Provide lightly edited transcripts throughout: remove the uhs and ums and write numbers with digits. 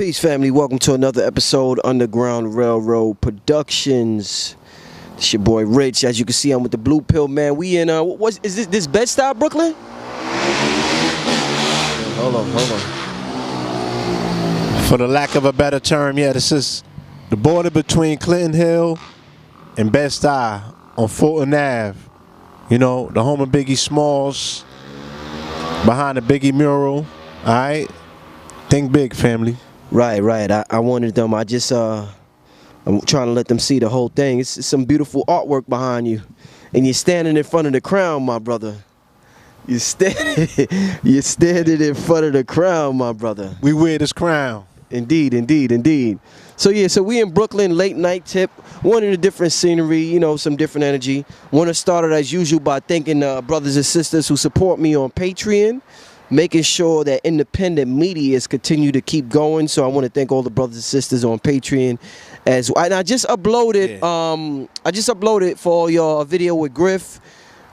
Peace, family. Welcome to another episode Underground Railroad Productions. It's your boy Rich. As you can see, I'm with the Blue Pill, man. We in is this Bed-Stuy, Brooklyn? Hold on. For the lack of a better term, yeah, this is the border between Clinton Hill and Bed-Stuy on Fulton Ave. You know, the home of Biggie Smalls, behind the Biggie mural. All right, think big, family. Right. I wanted them. I'm trying to let them see the whole thing. It's some beautiful artwork behind you, and you're standing in front of the crown, my brother. You're standing in front of the crown, my brother. We wear this crown. Indeed. So we in Brooklyn, late night tip. Wanted a different scenery, you know, some different energy. Want to start it as usual by thanking brothers and sisters who support me on Patreon, making sure that independent medias continue to keep going. So I want to thank all the brothers and sisters on Patreon as well. And I just uploaded, for all y'all a video with Griff,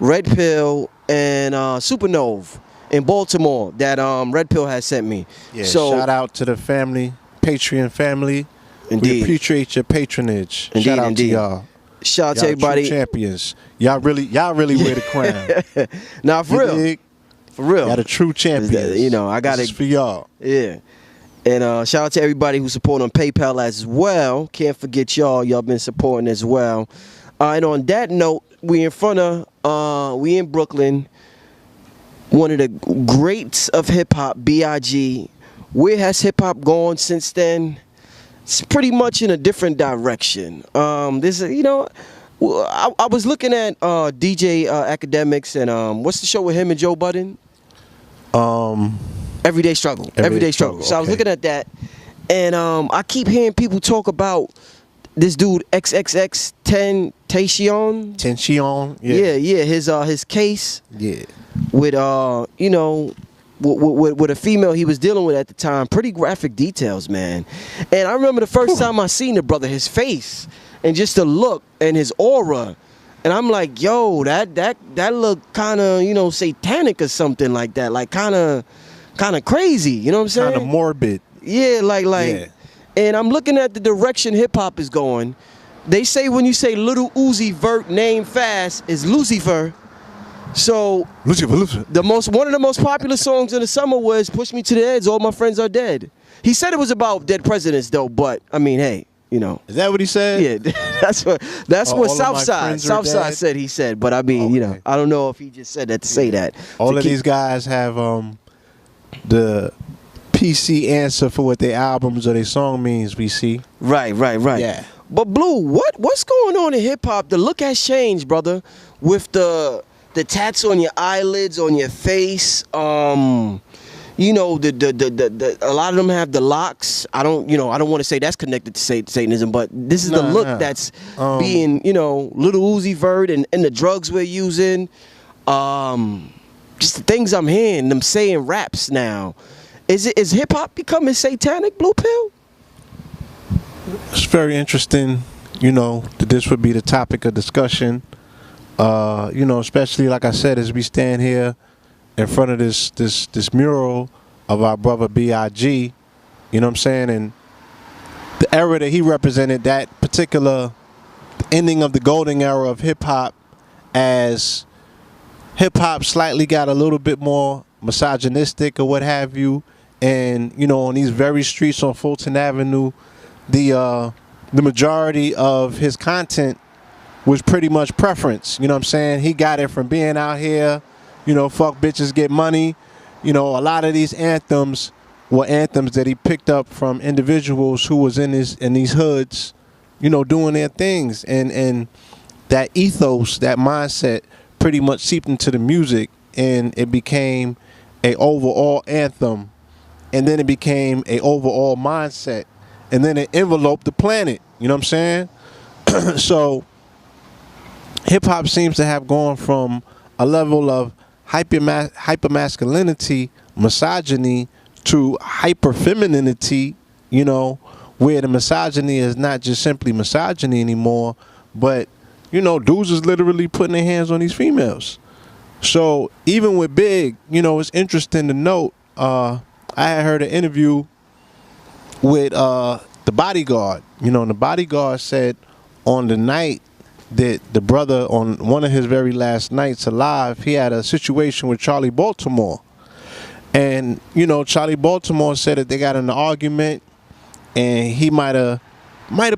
Red Pill, and Supernova in Baltimore that Red Pill has sent me. Yeah, so shout out to the family, Patreon family. Indeed. We appreciate your patronage. Shout out to y'all. Shout out to everybody. True champions. Y'all really wear the crown. Nah, for real. For real. Y'all the true champions. You know, I got it for y'all. Yeah. And shout out to everybody who support on PayPal as well. Can't forget y'all. Y'all been supporting as well. And on that note, we in Brooklyn. One of the greats of hip hop, B.I.G. Where has hip hop gone since then? It's pretty much in a different direction. I was looking at DJ Academics and what's the show with him and Joe Budden? Everyday Struggle. Everyday Struggle. So I was looking at that, and I keep hearing people talk about this dude Xxxtentacion. Yeah. His case. Yeah. With with a female he was dealing with at the time. Pretty graphic details, man. And I remember the first time I seen the brother, his face and just the look and his aura. And I'm like, yo, that looked kind of, satanic or something like that. Like kind of crazy, you know what I'm saying? Kind of morbid. Yeah, Yeah. And I'm looking at the direction hip hop is going. They say when you say Lil Uzi Vert name fast is Lucifer. So Lucifer. One of the most popular songs in the summer was "Push Me to the Edge." All my friends are dead. He said it was about dead presidents, though. But I mean, hey, Is that what he said? Yeah, that's what Southside said. He said, but I mean, I don't know if he just said that to say that. All of these guys have the PC answer for what their albums or their song means. We see. Right. Yeah. But Blue, what's going on in hip hop? The look has changed, brother, with the tats on your eyelids, on your face. A lot of them have the locks. I don't want to say that's connected to Satanism, but this is the look that's being, Lil Uzi Vert and the drugs we're using. Just the things I'm hearing them saying raps now. Is hip hop becoming satanic, Blue Pill? It's very interesting, that this would be the topic of discussion. Especially like I said, as we stand here in front of this mural of our brother B.I.G., you know what I'm saying? And the era that he represented, that particular ending of the golden era of hip-hop, as hip-hop slightly got a little bit more misogynistic or what have you. And, on these very streets on Fulton Avenue, the majority of his content was pretty much preference. You know what I'm saying? He got it from being out here, fuck bitches, get money. A lot of these anthems were anthems that he picked up from individuals who was in these hoods, doing their things. And that ethos, that mindset pretty much seeped into the music, and it became a overall anthem. And then it became a overall mindset. And then it enveloped the planet. You know what I'm saying? So hip-hop seems to have gone from a level of hyper-masculinity, misogyny, to hyper-femininity, where the misogyny is not just simply misogyny anymore, but, dudes is literally putting their hands on these females. So even with Big, it's interesting to note, I had heard an interview with the bodyguard. You know, and the bodyguard said on the night that the brother, on one of his very last nights alive, he had a situation with Charlie Baltimore. And, you know, Charlie Baltimore said that they got in an argument and he might have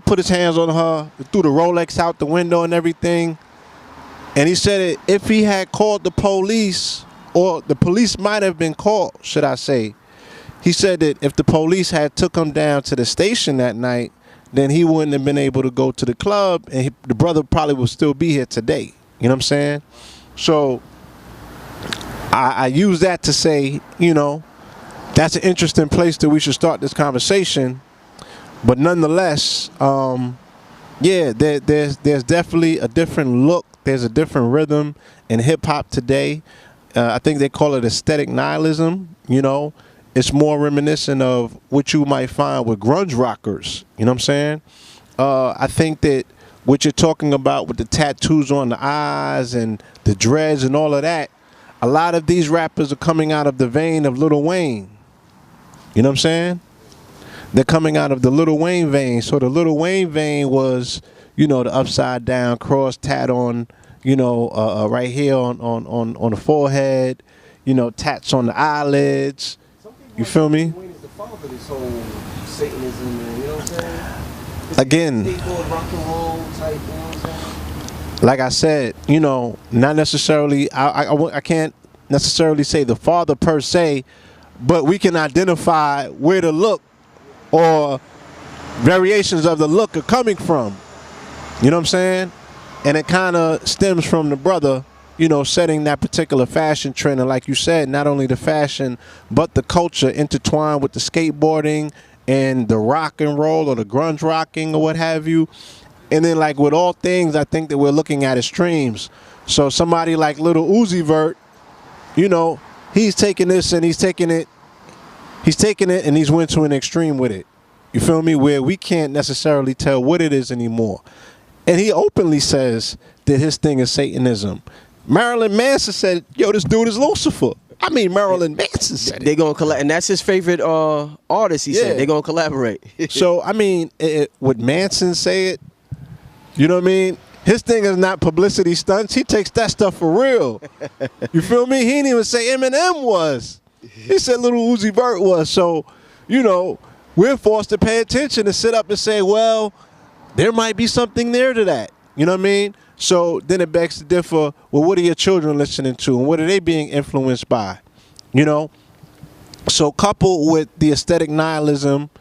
put his hands on her, threw the Rolex out the window and everything. And he said that if he had called the police, or the police might have been called, should I say, he said that if the police had took him down to the station that night, then he wouldn't have been able to go to the club, and the brother probably would still be here today. You know what I'm saying? So I use that to say, you know, that's an interesting place that we should start this conversation. But nonetheless, yeah, there's definitely a different look. There's a different rhythm in hip hop today. I think they call it aesthetic nihilism. You know, it's more reminiscent of what you might find with grunge rockers. You know what I'm saying? I think that what you're talking about with the tattoos on the eyes and the dreads and all of that, a lot of these rappers are coming out of the vein of Lil Wayne. You know what I'm saying? They're coming out of the Lil Wayne vein. So the Lil Wayne vein was, you know, the upside down cross tat on, you know, right here on the forehead, you know, tats on the eyelids. You feel me? Wayne is the father of this whole Satanism, and you know what I'm saying? Again, Skateboard, rock and roll type, you know what I'm saying? like I said, you know, not necessarily, I can't necessarily say the father per se, but we can identify where the look or variations of the look are coming from. You know what I'm saying? And it kind of stems from the brother, you know, setting that particular fashion trend. And like you said, not only the fashion, but the culture intertwined with the skateboarding and the rock and roll or the grunge rocking or what have you. And then, like with all things, I think that we're looking at extremes. So somebody like Lil Uzi Vert, you know, he's taking this and he's taking it and he's went to an extreme with it. You feel me? Where we can't necessarily tell what it is anymore. And he openly says that his thing is Satanism. Marilyn Manson said, yo, this dude is Lucifer. I mean, Marilyn Manson said it. They're going to collaborate. And that's his favorite artist, he said. They're going to collaborate. So, I mean, would Manson say it? You know what I mean? His thing is not publicity stunts. He takes that stuff for real. You feel me? He didn't even say Eminem was. He said Lil Uzi Vert was. So, you know, we're forced to pay attention and sit up and say, well, there might be something there to that. You know what I mean? So then it begs to differ, well, what are your children listening to and what are they being influenced by? You know? So coupled with the aesthetic nihilism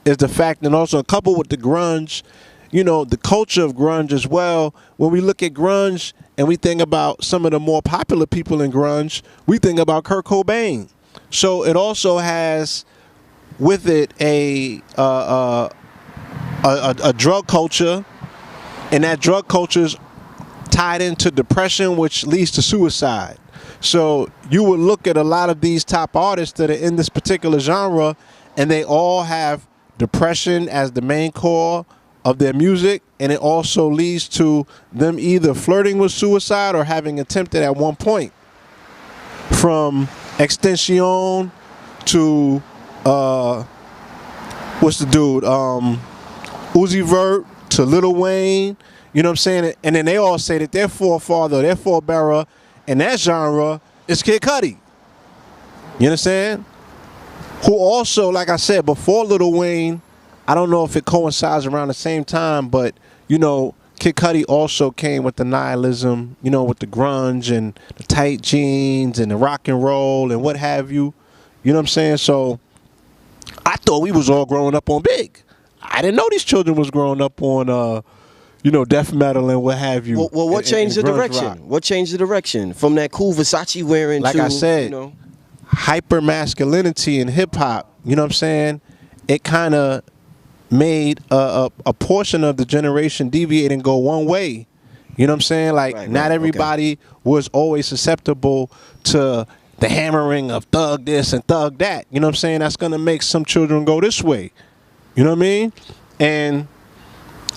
is the fact, and also coupled with the grunge, you know, the culture of grunge as well. When we look at grunge and we think about some of the more popular people in grunge, we think about Kurt Cobain. So it also has with it a drug culture, and that drug culture is tied into depression, which leads to suicide. So you would look at a lot of these top artists that are in this particular genre, and they all have depression as the main core of their music, and it also leads to them either flirting with suicide or having attempted at one point. From Xxtentacion to what's the dude? Uzi Vert to Lil Wayne. You know what I'm saying? And then they all say that their forefather, their forebearer in that genre is Kid Cudi. You understand? Who also, like I said, before Lil Wayne, I don't know if it coincides around the same time, but, you know, Kid Cudi also came with the nihilism, you know, with the grunge and the tight jeans and the rock and roll and what have you. You know what I'm saying? So I thought we was all growing up on Big. I didn't know these children was growing up on, you know, death metal and what have you. Well, what changed the direction? Rock. What changed the direction from that cool Versace wearing like to, I said, you know, hyper masculinity in hip hop? You know what I'm saying? It kind of made a portion of the generation deviate and go one way. You know what I'm saying? Like, not everybody was always susceptible to the hammering of thug this and thug that. You know what I'm saying? That's going to make some children go this way. You know what I mean? And,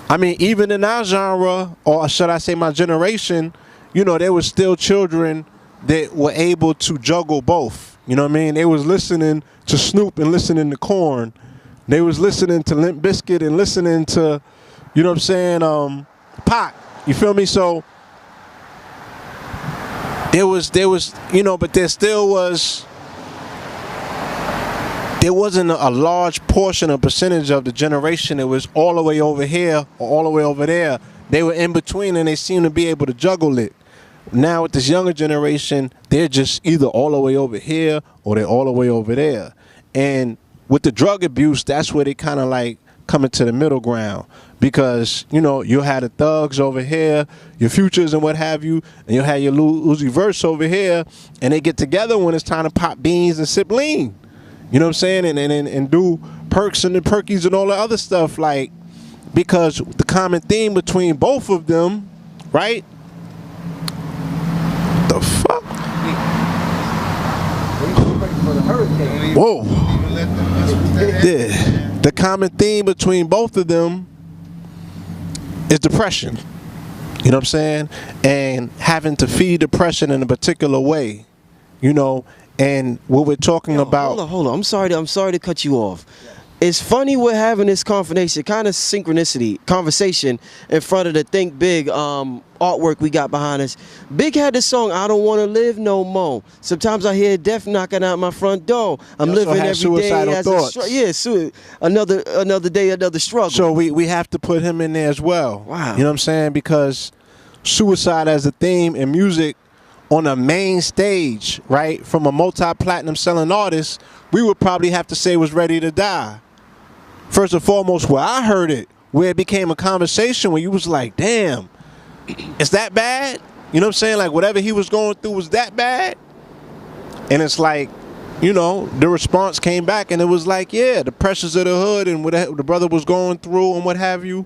I mean, even in our genre, or should I say my generation, you know, there was still children that were able to juggle both. You know what I mean? They was listening to Snoop and listening to Korn They was listening to Limp Bizkit and listening to, you know what I'm saying, Pac. You feel me? So there was, you know, but there still was, there wasn't a large portion, a percentage of the generation that was all the way over here or all the way over there. They were in between, and they seemed to be able to juggle it. Now with this younger generation, they're just either all the way over here or they're all the way over there. And with the drug abuse, that's where they kind of like come into the middle ground, because, you know, you'll have the thugs over here, your Futures and what have you, and you'll have your Lil Uzi Vert over here, and they get together when it's time to pop beans and sip lean. You know what I'm saying? And do perks and the perkies and all the other stuff, like, because the common theme between both of them, right? The fuck? Whoa. Yeah. The common theme between both of them is depression. You know what I'm saying? And having to feed depression in a particular way. You know, and what we're talking about. Hold on. I'm sorry to cut you off. It's funny we're having this conversation in front of the Think Big artwork we got behind us. Big had the song "I Don't Want to Live No More." Sometimes I hear death knocking out my front door. I'm living every day as another day, another struggle. So we have to put him in there as well. Wow. You know what I'm saying? Because suicide as a theme in music on a main stage, right, from a multi-platinum selling artist, we would probably have to say was ready to die. First and foremost, where I heard it, where it became a conversation where you was like, damn, it's that bad? You know what I'm saying? Like, whatever he was going through was that bad? And it's like, you know, the response came back and it was like, yeah, the pressures of the hood and what the brother was going through and what have you,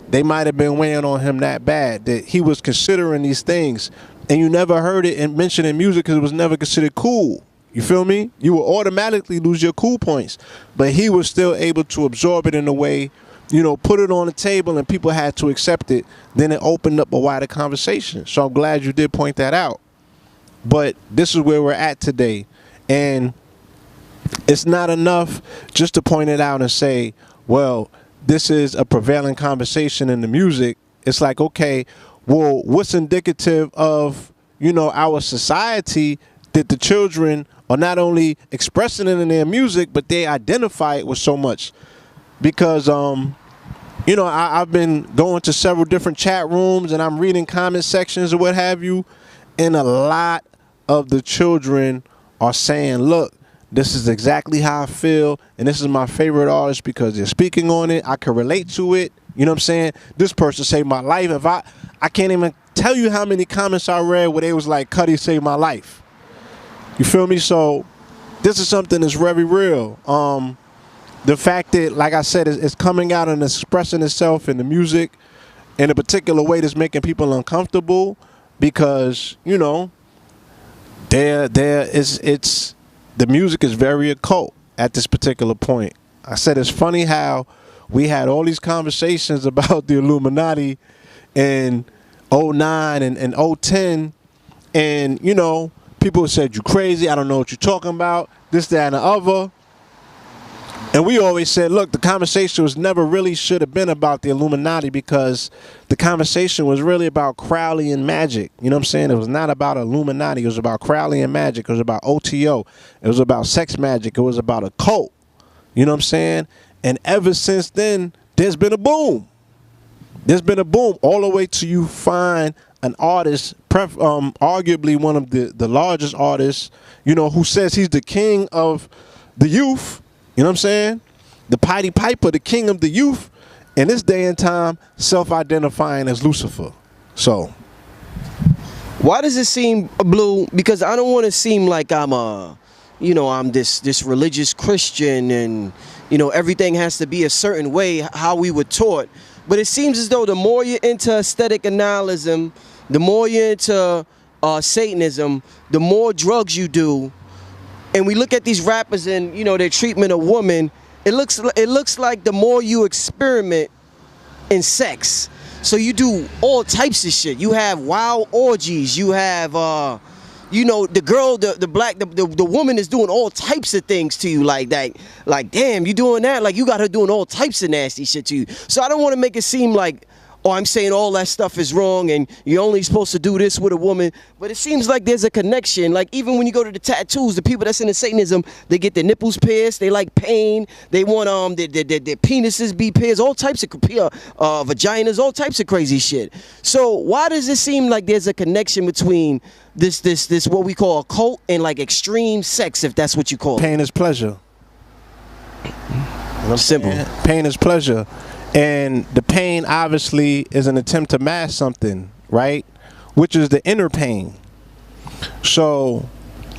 they might have been weighing on him that bad, that he was considering these things. And you never heard it mentioned in music because it was never considered cool. You feel me? You will automatically lose your cool points. But he was still able to absorb it in a way, you know, put it on the table and people had to accept it. Then it opened up a wider conversation. So I'm glad you did point that out. But this is where we're at today. And it's not enough just to point it out and say, well, this is a prevailing conversation in the music. It's like, okay, well, what's indicative of, you know, our society that the children are not only expressing it in their music, but they identify it with so much? Because, you know, I've been going to several different chat rooms and I'm reading comment sections or what have you, and a lot of the children are saying, look, this is exactly how I feel, and this is my favorite artist because they're speaking on it. I can relate to it. You know what I'm saying? This person saved my life. If I can't even tell you how many comments I read where they was like, Cuddy saved my life. You feel me? So this is something that's very real. The fact that, like I said, it's coming out and expressing itself in the music in a particular way that's making people uncomfortable because, you know, the music is very occult at this particular point. I said it's funny how we had all these conversations about the Illuminati in 09 and 010, and, you know, people said, you crazy, I don't know what you're talking about, this, that, and the other. And we always said, look, the conversation was never really should have been about the Illuminati because the conversation was really about Crowley and magic. You know what I'm saying? It was not about Illuminati. It was about Crowley and magic. It was about OTO. It was about sex magic. It was about a cult. You know what I'm saying? And ever since then, there's been a boom. There's been a boom all the way to you find an artist, arguably one of the largest artists, you know, who says he's the king of the youth. You know what I'm saying? The Piety Piper, the king of the youth, in this day and time, self-identifying as Lucifer. So, why does it seem, Blue? Because I don't want to seem like I'm I'm this religious Christian and, you know, everything has to be a certain way, how we were taught. But it seems as though the more you're into aesthetic analysis, the more you're into Satanism, the more drugs you do. And we look at these rappers and, you know, their treatment of women, it looks like the more you experiment in sex. So you do all types of shit. You have wild orgies. You have you know, the girl, the woman is doing all types of things to you like that. Like, damn, you doing that? Like, you got her doing all types of nasty shit to you. So I don't want to make it seem like, oh, I'm saying all that stuff is wrong and you're only supposed to do this with a woman. But it seems like there's a connection. Like, even when you go to the tattoos, the people that's into Satanism, they get their nipples pierced, they like pain, they want their penises be pierced, all types of vaginas, all types of crazy shit. So why does it seem like there's a connection between this what we call a cult and like extreme sex, if that's what you call it? Pain is pleasure. Simple. Pain is pleasure. And the pain obviously is an attempt to mask something, right? Which is the inner pain. So,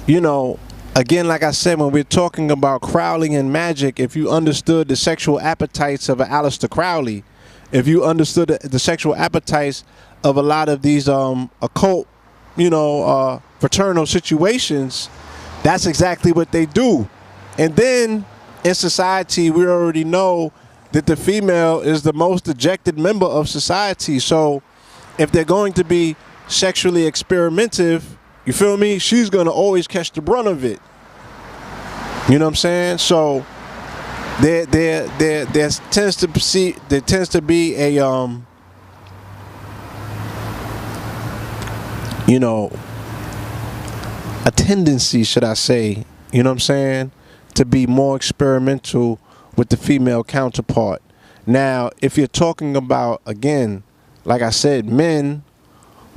you know, again, like I said, when we're talking about Crowley and magic, if you understood the sexual appetites of Aleister Crowley, if you understood the sexual appetites of a lot of these occult, you know, fraternal situations, that's exactly what they do. And then in society, we already know that the female is the most ejected member of society. So if they're going to be sexually experimentative, you feel me, she's going to always catch the brunt of it. You know what I'm saying? So there tends to be a you know, a tendency, should I say, you know what I'm saying, to be more experimental with the female counterpart. Now, if you're talking about, again, like I said, men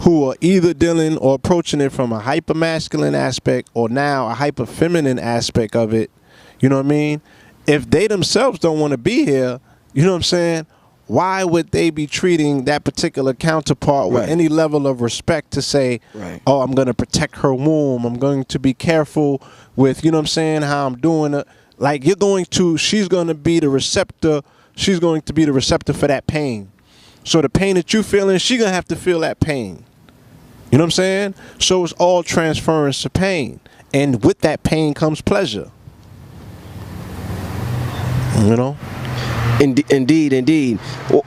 who are either dealing or approaching it from a hyper-masculine aspect or now a hyper-feminine aspect of it, you know what I mean? If they themselves don't want to be here, you know what I'm saying, why would they be treating that particular counterpart with any level of respect to say, oh, I'm going to protect her womb, I'm going to be careful with, you know what I'm saying, how I'm doing it. Like, she's going to be the receptor, she's going to be the receptor for that pain. So the pain that you feeling, she's going to have to feel that pain. You know what I'm saying? So it's all transference to pain. And with that pain comes pleasure. You know? Indeed.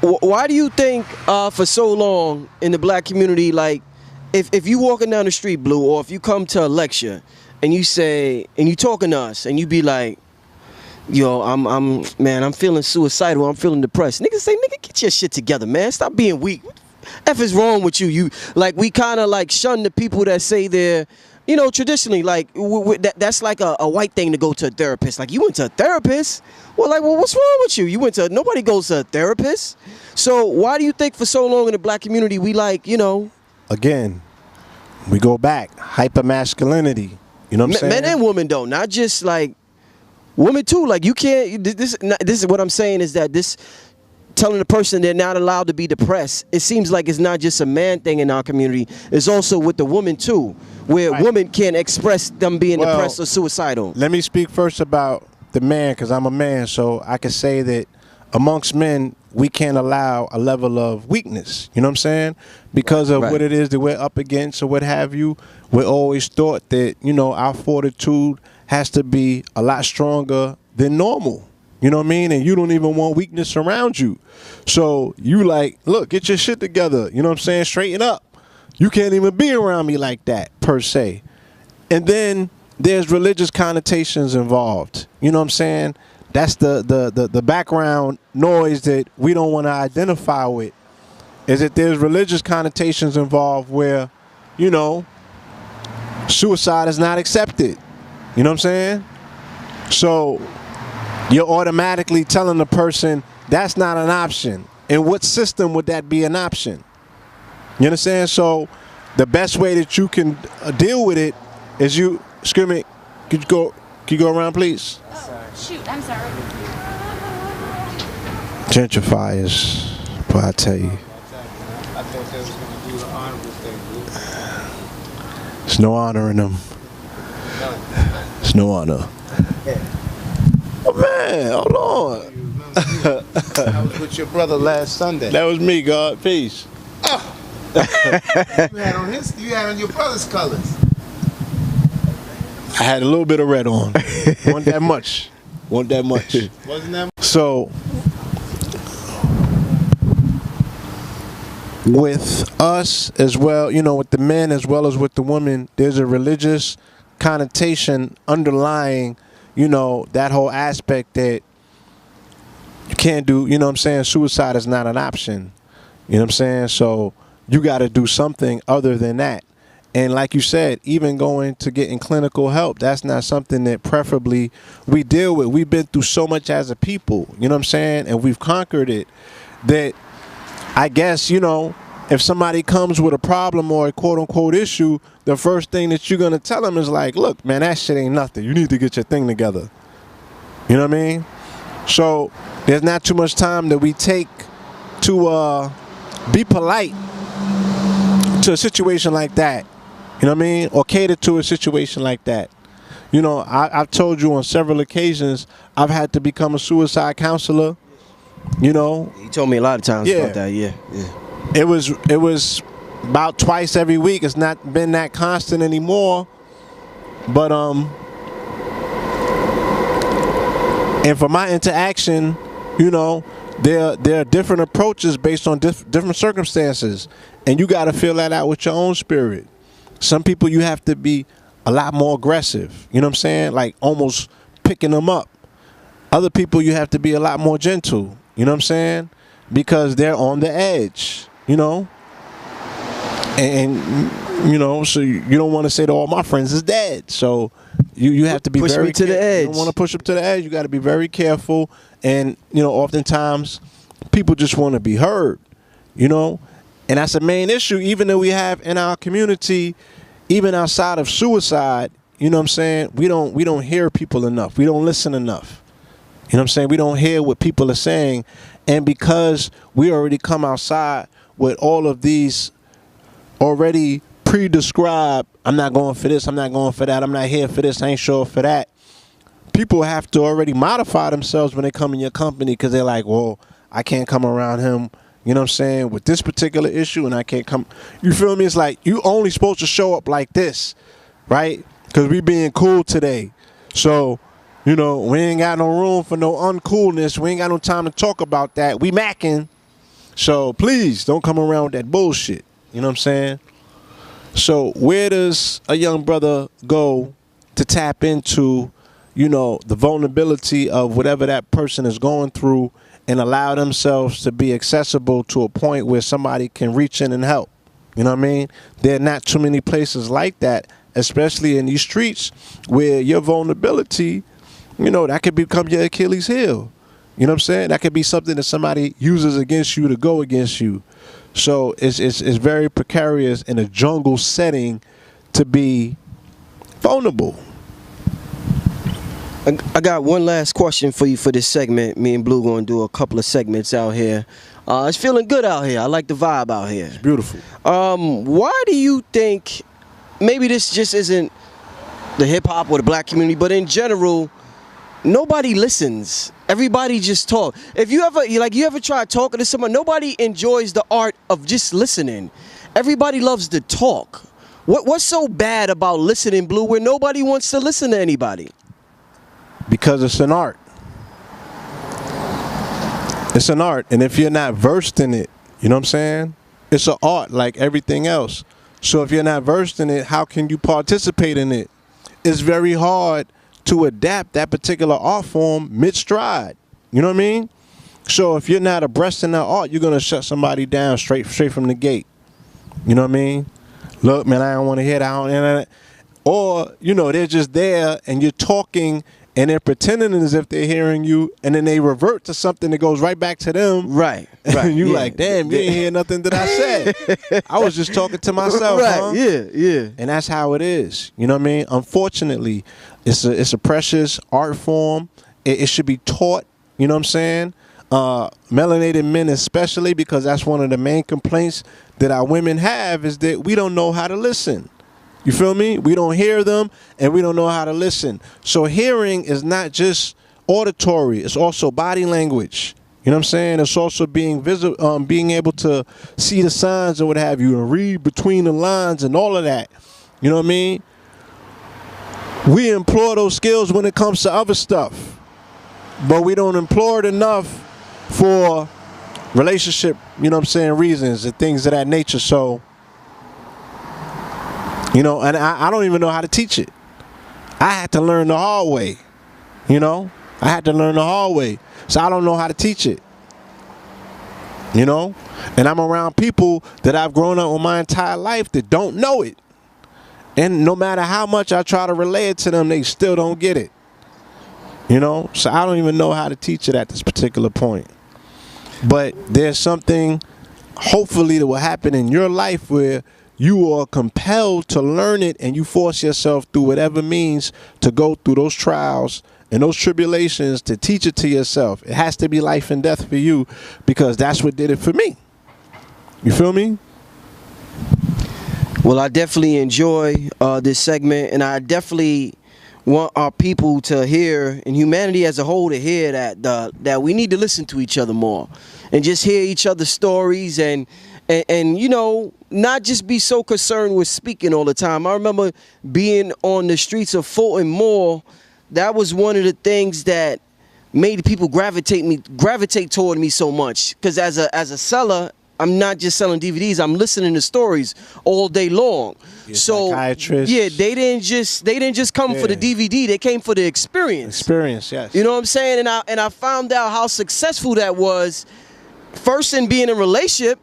Why do you think for so long in the black community, like, if you walking down the street, Blue, or if you come to a lecture and you say, and you talking to us and you be like, yo, I'm feeling suicidal, I'm feeling depressed. Niggas say, nigga, get your shit together, man. Stop being weak. What the F is wrong with you? You, like, we kind of like shun the people that say they're, you know, traditionally, like, that's like a white thing to go to a therapist. Like, you went to a therapist? Well, like, well, what's wrong with you? Nobody goes to a therapist. So why do you think for so long in the black community we like, you know? Again, we go back, hyper-masculinity. You know what I'm saying? Men and women, though, not just like, women too. Like, you can't, this is what I'm saying, is that this, telling the person they're not allowed to be depressed, it seems like it's not just a man thing in our community, it's also with the woman too, where women can't express them being depressed or suicidal. Let me speak first about the man, because I'm a man, so I can say that amongst men, we can't allow a level of weakness, you know what I'm saying? Because of what it is that we're up against or what have you. We're always thought that, you know, our fortitude has to be a lot stronger than normal. You know what I mean? And you don't even want weakness around you. So you like, look, get your shit together. You know what I'm saying? Straighten up. You can't even be around me like that, per se. And then there's religious connotations involved. You know what I'm saying? That's the background noise that we don't want to identify with. Is that there's religious connotations involved where, you know, suicide is not accepted. You know what I'm saying? So you're automatically telling the person that's not an option. In what system would that be an option? You understand? So the best way that you can deal with it is you, excuse me, could you go around, please? Oh, shoot, I'm sorry. Gentrifiers, but I tell you. I thought they was going to do the honorable thing, Blue. There's no honor in them. There's no honor. Oh man, hold on. I was with your brother last Sunday. That was me, God. Peace. Oh. You had on your brother's colors. I had a little bit of red on. Wasn't that much. Wasn't that much. Wasn't that much? So with us as well, you know, with the men as well as with the women, there's a religious connotation underlying, you know, that whole aspect that you can't do, you know what I'm saying, suicide is not an option. You know what I'm saying? So you got to do something other than that. And like you said, even going to getting clinical help, that's not something that preferably we deal with. We've been through so much as a people, you know what I'm saying? And we've conquered it that I guess, you know, if somebody comes with a problem or a quote unquote issue, the first thing that you're going to tell them is like, look, man, that shit ain't nothing. You need to get your thing together. You know what I mean? So there's not too much time that we take to be polite to a situation like that. You know what I mean? Or cater to a situation like that. You know, I've told you on several occasions, I've had to become a suicide counselor. You know, You told me a lot of times about that. Yeah. It was about twice every week. It's not been that constant anymore. But and for my interaction, you know, there are different approaches based on different circumstances, and you got to feel that out with your own spirit. Some people you have to be a lot more aggressive. You know what I'm saying? Like almost picking them up. Other people you have to be a lot more gentle. You know what I'm saying? Because they're on the edge, you know? And you know, so you don't want to say to all my friends is dead. So you have to be push very me to the edge. You don't want to push up to the edge. You got to be very careful. And, you know, oftentimes people just want to be heard, you know? And that's a main issue, even though we have in our community, even outside of suicide, you know what I'm saying? We don't hear people enough. We don't listen enough. You know what I'm saying? We don't hear what people are saying. And because we already come outside with all of these already pre-described, I'm not going for this, I'm not going for that, I'm not here for this, I ain't sure for that. People have to already modify themselves when they come in your company because they're like, well, I can't come around him, you know what I'm saying, with this particular issue, and I can't come. You feel me? It's like you only supposed to show up like this, right? Because we being cool today. So, you know, we ain't got no room for no uncoolness. We ain't got no time to talk about that. We macking. So please don't come around with that bullshit. You know what I'm saying? So where does a young brother go to tap into, you know, the vulnerability of whatever that person is going through and allow themselves to be accessible to a point where somebody can reach in and help? You know what I mean? There are not too many places like that, especially in these streets where your vulnerability, you know, that could become your Achilles heel. You know what I'm saying? That could be something that somebody uses against you to go against you. So it's very precarious in a jungle setting to be vulnerable. I got one last question for you for this segment. Me and Blue going to do a couple of segments out here. It's feeling good out here. I like the vibe out here. It's beautiful. Why do you think, maybe this just isn't the hip-hop or the black community, but in general, nobody listens. Everybody just talk. If you ever try talking to someone, nobody enjoys the art of just listening. Everybody loves to talk. What's so bad about listening, Blue, where nobody wants to listen to anybody? Because it's an art. It's an art. And if you're not versed in it, you know what I'm saying? It's an art like everything else. So if you're not versed in it, how can you participate in it? It's very hard to adapt that particular art form mid-stride. You know what I mean? So if you're not abreast in that art, you're going to shut somebody down straight from the gate. You know what I mean? Look, man, I don't want to hear that. Or, you know, they're just there and you're talking and they're pretending as if they're hearing you, and then they revert to something that goes right back to them. Right. And you like, damn, you didn't hear nothing that I said. I was just talking to myself. Right, huh? yeah. And that's how it is. You know what I mean? Unfortunately, it's a precious art form. It should be taught. You know what I'm saying? Melanated men especially, because that's one of the main complaints that our women have, is that we don't know how to listen. You feel me? We don't hear them, and we don't know how to listen. So hearing is not just auditory. It's also body language. You know what I'm saying? It's also being visible, being able to see the signs and what have you, and read between the lines and all of that. You know what I mean? We employ those skills when it comes to other stuff, but we don't employ it enough for relationship, you know what I'm saying, reasons and things of that nature. So, you know, and I don't even know how to teach it. I had to learn the hard way, you know. I had to learn the hard way. So I don't know how to teach it, you know. And I'm around people that I've grown up with my entire life that don't know it. And no matter how much I try to relay it to them, they still don't get it. You know? So I don't even know how to teach it at this particular point. But there's something, hopefully, that will happen in your life where you are compelled to learn it and you force yourself through whatever means to go through those trials and those tribulations to teach it to yourself. It has to be life and death for you because that's what did it for me. You feel me? Well, I definitely enjoy this segment, and I definitely want our people to hear, and humanity as a whole to hear that we need to listen to each other more, and just hear each other's stories, and you know, not just be so concerned with speaking all the time. I remember being on the streets of Fulton Mall. That was one of the things that made people gravitate toward me so much, because as a seller, I'm not just selling DVDs. I'm listening to stories all day long. So yeah, they didn't just come for the DVD. They came for the experience. Experience, yes. You know what I'm saying? And I found out how successful that was. First, in being in a relationship,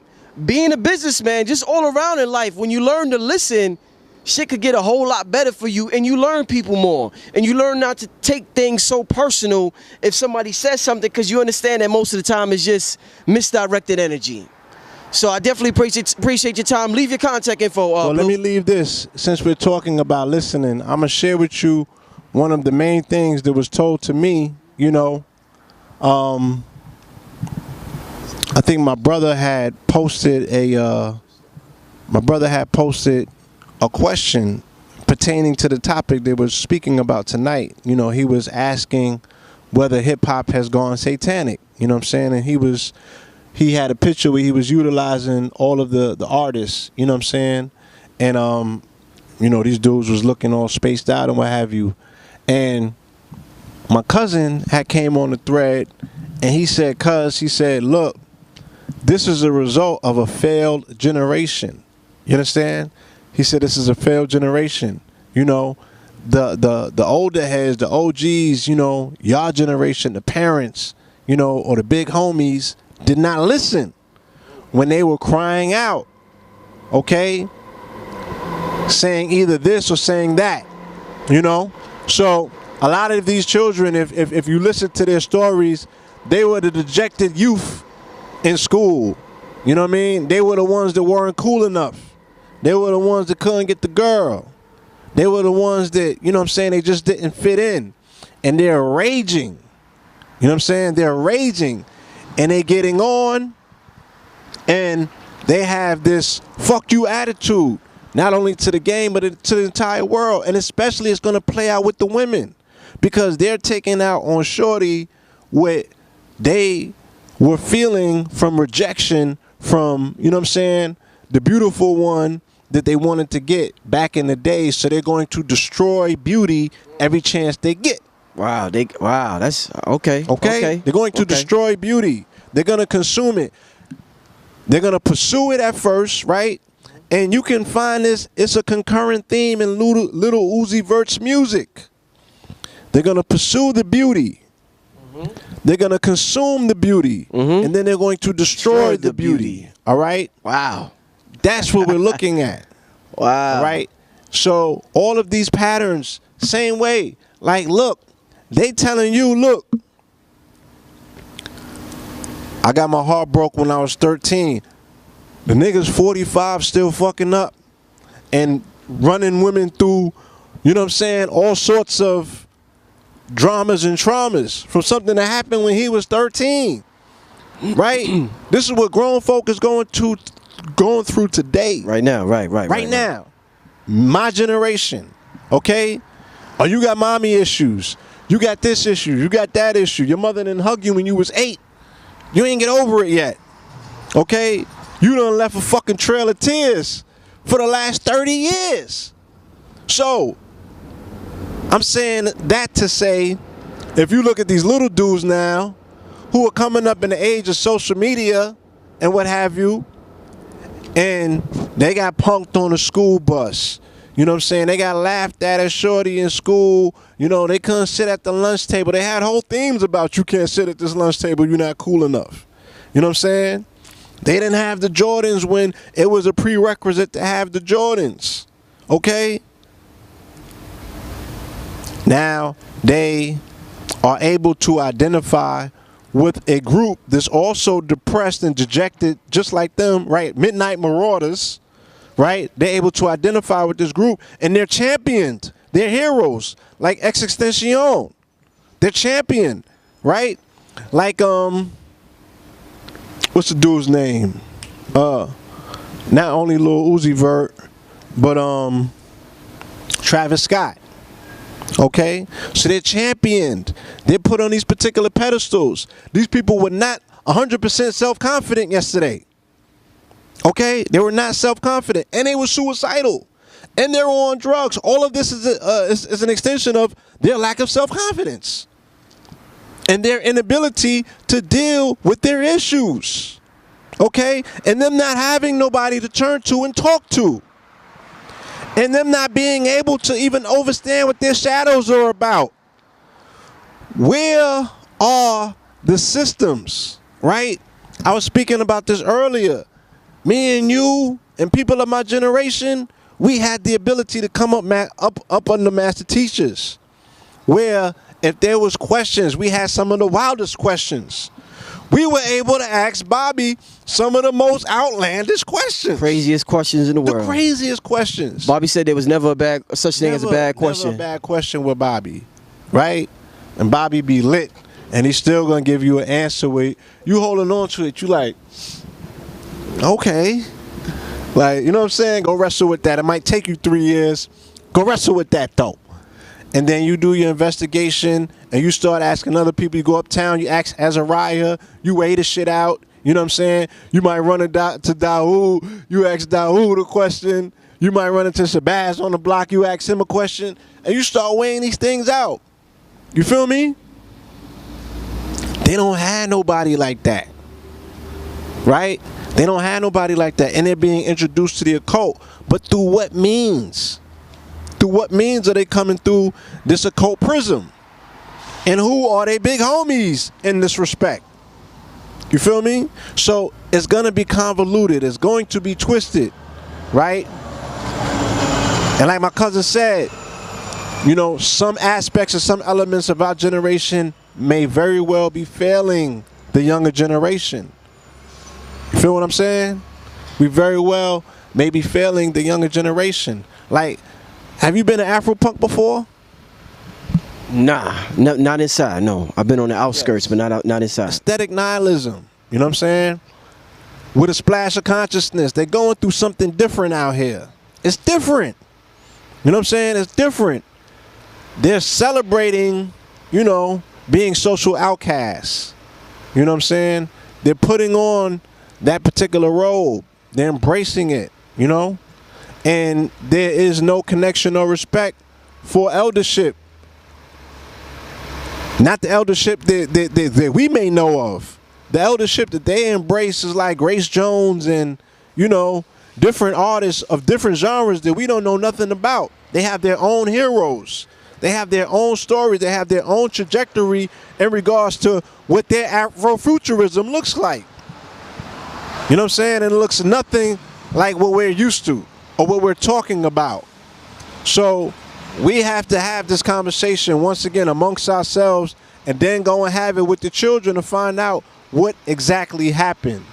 being a businessman, just all around in life. When you learn to listen, shit could get a whole lot better for you, and you learn people more, and you learn not to take things so personal if somebody says something, because you understand that most of the time it's just misdirected energy. So I definitely appreciate your time. Leave your contact info. Well, let me leave this. Since we're talking about listening, I'm going to share with you one of the main things that was told to me, you know. I think my brother had posted a question pertaining to the topic they were speaking about tonight. You know, he was asking whether hip-hop has gone satanic. You know what I'm saying? And he had a picture where he was utilizing all of the artists, you know what I'm saying? And, you know, these dudes was looking all spaced out and what have you. And my cousin had came on the thread and he said, look, this is a result of a failed generation. You understand? He said, this is a failed generation. You know, the older heads, the OGs, you know, y'all generation, the parents, you know, or the big homies, did not listen when they were crying out, okay, saying either this or saying that, you know. So a lot of these children, if you listen to their stories, they were the dejected youth in school. You know what I mean? They were the ones that weren't cool enough. They were the ones that couldn't get the girl. They were the ones that, you know what I'm saying, they just didn't fit in. And they're raging. You know what I'm saying? They're raging. And they getting on, and they have this fuck you attitude, not only to the game, but to the entire world. And especially it's going to play out with the women, because they're taking out on shorty what they were feeling from rejection from, you know what I'm saying, the beautiful one that they wanted to get back in the day. So they're going to destroy beauty every chance they get. Wow, that's okay. Okay? They're going to destroy beauty. They're going to consume it. They're going to pursue it at first, right? And you can find this, it's a concurrent theme in Lil Uzi Vert's music. They're going to pursue the beauty. Mm-hmm. They're going to consume the beauty. Mm-hmm. And then they're going to destroy the beauty. All right? Wow. That's what we're looking at. Wow. All right? So all of these patterns, same way. Like, look, they telling you, look, I got my heart broke when I was 13. The niggas 45 still fucking up and running women through, you know what I'm saying, all sorts of dramas and traumas from something that happened when he was 13. Right? This is what grown folk is going through today. Right now, right now. My generation. Okay? Oh, you got mommy issues. You got this issue. You got that issue. Your mother didn't hug you when you was 8. You ain't get over it yet. Okay? You done left a fucking trail of tears for the last 30 years. So, I'm saying that to say, if you look at these little dudes now who are coming up in the age of social media and what have you, and they got punked on the school bus. You know what I'm saying? They got laughed at shorty in school. You know, they couldn't sit at the lunch table. They had whole themes about you can't sit at this lunch table, you're not cool enough. You know what I'm saying? They didn't have the Jordans when it was a prerequisite to have the Jordans. Okay? Now, they are able to identify with a group that's also depressed and dejected, just like them, right? Midnight Marauders, right? They're able to identify with this group, and they're championed. They're heroes, like Xxtentacion. They're championed, right? Like, what's the dude's name? Not only Lil Uzi Vert, but Travis Scott. Okay, so they're championed. They're put on these particular pedestals. These people were not 100% self-confident yesterday. Okay, they were not self-confident, and they were suicidal, and they were on drugs. All of this is an extension of their lack of self-confidence and their inability to deal with their issues. Okay, and them not having nobody to turn to and talk to. And them not being able to even understand what their shadows are about. Where are the systems, right? I was speaking about this earlier. Me and you and people of my generation, we had the ability to come up under master teachers. Where if there was questions, we had some of the wildest questions. We were able to ask Bobby some of the most outlandish questions. Craziest questions in the world. The craziest questions. Bobby said there was never such thing as a bad question. Never a bad question with Bobby, right? And Bobby be lit, and he's still gonna give you an answer with you holding on to it. You like, okay, like, you know what I'm saying? Go wrestle with that. It might take you 3 years. Go wrestle with that though. And then you do your investigation, and you start asking other people. You go uptown, you ask Azariah, you weigh the shit out. You know what I'm saying? You might run to Daoud, you ask Daoud a question. You might run into Shabazz on the block, you ask him a question, and you start weighing these things out. You feel me? They don't have nobody like that, right? They don't have nobody like that, and they're being introduced to the occult. But through what means? Through what means are they coming through this occult prism? And who are they big homies in this respect? You feel me? So it's going to be convoluted. It's going to be twisted, right? And like my cousin said, you know, some aspects or some elements of our generation may very well be failing the younger generation. You feel what I'm saying? We very well may be failing the younger generation. Like, have you been to Afropunk before? Nah, not inside. No, I've been on the outskirts, but not inside. Aesthetic nihilism. You know what I'm saying? With a splash of consciousness. They're going through something different out here. It's different. You know what I'm saying? It's different. They're celebrating, you know, being social outcasts. You know what I'm saying? They're putting on that particular robe. They're embracing it, you know? And there is no connection or respect for eldership. Not the eldership that we may know of. The eldership that they embrace is like Grace Jones and, you know, different artists of different genres that we don't know nothing about. They have their own heroes. They have their own stories. They have their own trajectory in regards to what their Afrofuturism looks like. You know what I'm saying? And it looks nothing like what we're used to or what we're talking about. So we have to have this conversation once again amongst ourselves and then go and have it with the children to find out what exactly happened.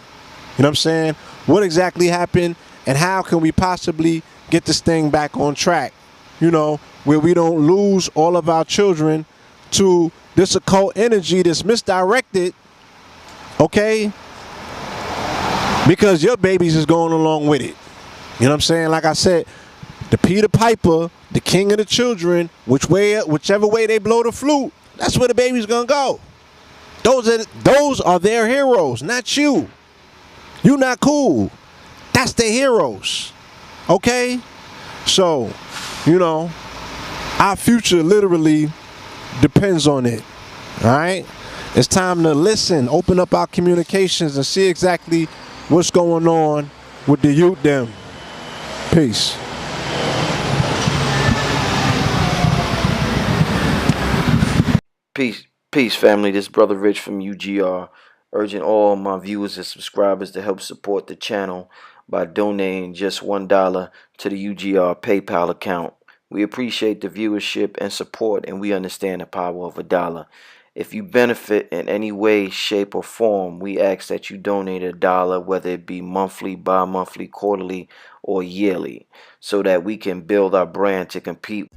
You know what I'm saying? What exactly happened and how can we possibly get this thing back on track, you know, where we don't lose all of our children to this occult energy that's misdirected, okay? Because your babies is going along with it. You know what I'm saying? Like I said, the Peter Piper, the king of the children, whichever way they blow the flute, that's where the baby's gonna go. Those are their heroes, not you. You not cool. That's their heroes. Okay? So, you know, our future literally depends on it. Alright? It's time to listen, open up our communications, and see exactly what's going on with the youth them. Peace. Peace, family. This brother Rich from UGR, urging all my viewers and subscribers to help support the channel by donating just $1 to the UGR PayPal account. We appreciate the viewership and support, and we understand the power of $1. If you benefit in any way, shape, or form, we ask that you donate $1, whether it be monthly, bi-monthly, quarterly, or yearly, so that we can build our brand to compete